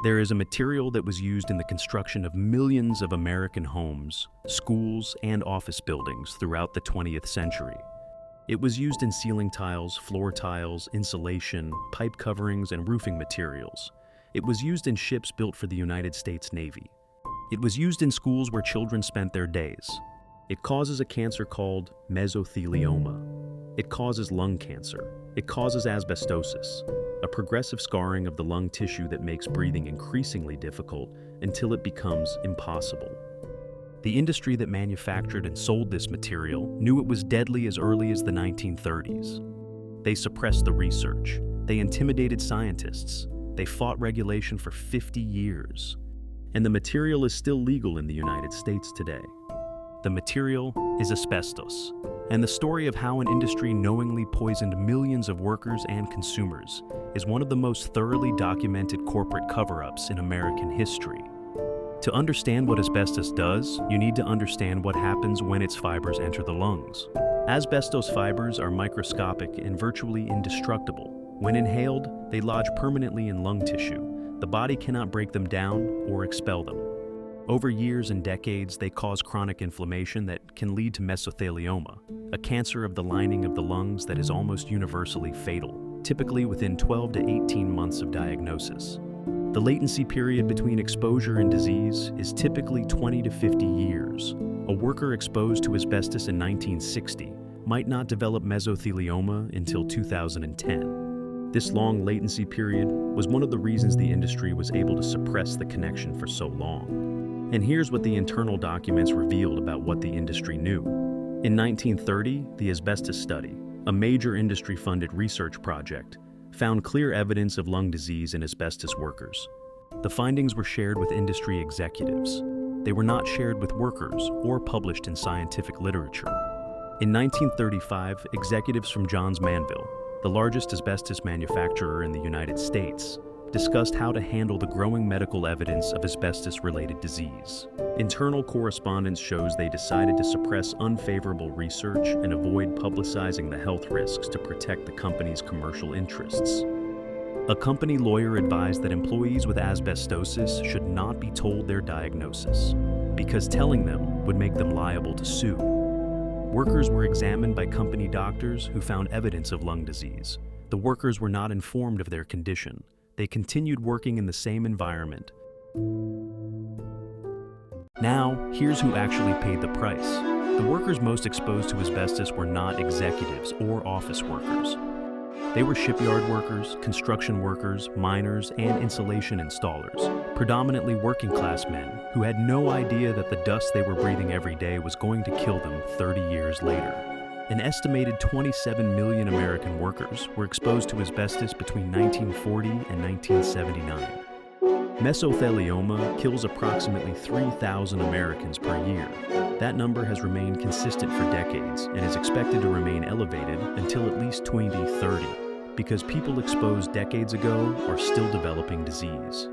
There is a material that was used in the construction of millions of American homes, schools, and office buildings throughout the 20th century. It was used in ceiling tiles, floor tiles, insulation, pipe coverings, and roofing materials. It was used in ships built for the United States Navy. It was used in schools where children spent their days. It causes a cancer called mesothelioma. It causes lung cancer. It causes asbestosis, a progressive scarring of the lung tissue that makes breathing increasingly difficult until it becomes impossible. The industry that manufactured and sold this material knew it was deadly as early as the 1930s. They suppressed the research. They intimidated scientists. They fought regulation for 50 years. And the material is still legal in the United States today. The material is asbestos, and the story of how an industry knowingly poisoned millions of workers and consumers is one of the most thoroughly documented corporate cover-ups in American history. To understand what asbestos does, you need to understand what happens when its fibers enter the lungs. Asbestos fibers are microscopic and virtually indestructible. When inhaled, they lodge permanently in lung tissue. The body cannot break them down or expel them. Over years and decades, they cause chronic inflammation that can lead to mesothelioma, a cancer of the lining of the lungs that is almost universally fatal, typically within 12 to 18 months of diagnosis. The latency period between exposure and disease is typically 20 to 50 years. A worker exposed to asbestos in 1960 might not develop mesothelioma until 2010. This long latency period was one of the reasons the industry was able to suppress the connection for so long. And here's what the internal documents revealed about what the industry knew. In 1930, the Asbestos Study, a major industry-funded research project, found clear evidence of lung disease in asbestos workers. The findings were shared with industry executives. They were not shared with workers or published in scientific literature. In 1935, executives from Johns Manville, the largest asbestos manufacturer in the United States, discussed how to handle the growing medical evidence of asbestos-related disease. Internal correspondence shows they decided to suppress unfavorable research and avoid publicizing the health risks to protect the company's commercial interests. A company lawyer advised that employees with asbestosis should not be told their diagnosis, because telling them would make them liable to sue. Workers were examined by company doctors who found evidence of lung disease. The workers were not informed of their condition. They continued working in the same environment. Now, here's who actually paid the price. The workers most exposed to asbestos were not executives or office workers. They were shipyard workers, construction workers, miners, and insulation installers, predominantly working-class men who had no idea that the dust they were breathing every day was going to kill them 30 years later. An estimated 27 million American workers were exposed to asbestos between 1940 and 1979. Mesothelioma kills approximately 3,000 Americans per year. That number has remained consistent for decades and is expected to remain elevated until at least 2030, because people exposed decades ago are still developing disease.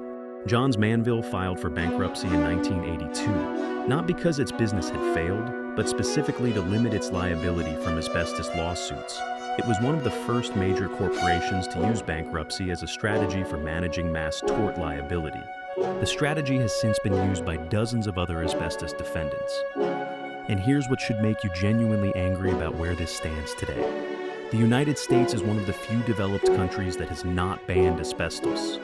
Johns Manville filed for bankruptcy in 1982, not because its business had failed, but specifically to limit its liability from asbestos lawsuits. It was one of the first major corporations to use bankruptcy as a strategy for managing mass tort liability. The strategy has since been used by dozens of other asbestos defendants. And here's what should make you genuinely angry about where this stands today. The United States is one of the few developed countries that has not banned asbestos.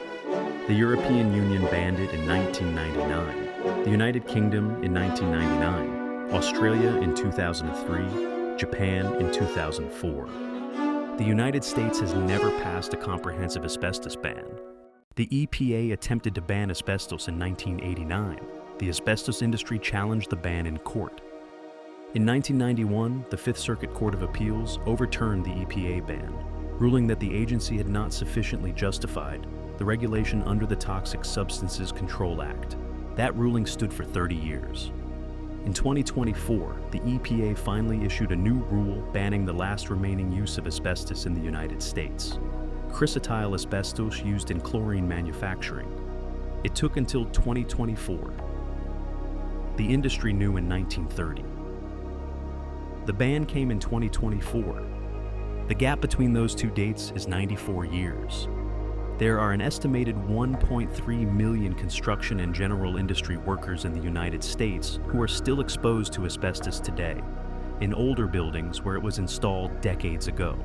The European Union banned it in 1999, the United Kingdom in 1999, Australia in 2003, Japan in 2004. The United States has never passed a comprehensive asbestos ban. The EPA attempted to ban asbestos in 1989. The asbestos industry challenged the ban in court. In 1991, the Fifth Circuit Court of Appeals overturned the EPA ban, ruling that the agency had not sufficiently justified the regulation under the Toxic Substances Control Act. That ruling stood for 30 years. In 2024, the EPA finally issued a new rule banning the last remaining use of asbestos in the United States, chrysotile asbestos used in chlorine manufacturing. It took until 2024. The industry knew in 1930. The ban came in 2024. The gap between those two dates is 94 years. There are an estimated 1.3 million construction and general industry workers in the United States who are still exposed to asbestos today, in older buildings where it was installed decades ago.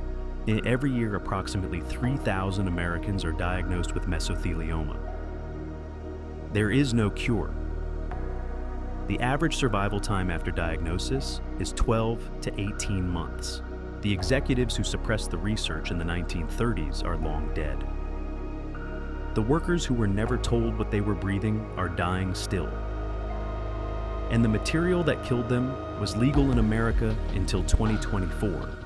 Every year, approximately 3,000 Americans are diagnosed with mesothelioma. There is no cure. The average survival time after diagnosis is 12 to 18 months. The executives who suppressed the research in the 1930s are long dead. The workers who were never told what they were breathing are dying still. And the material that killed them was legal in America until 2024.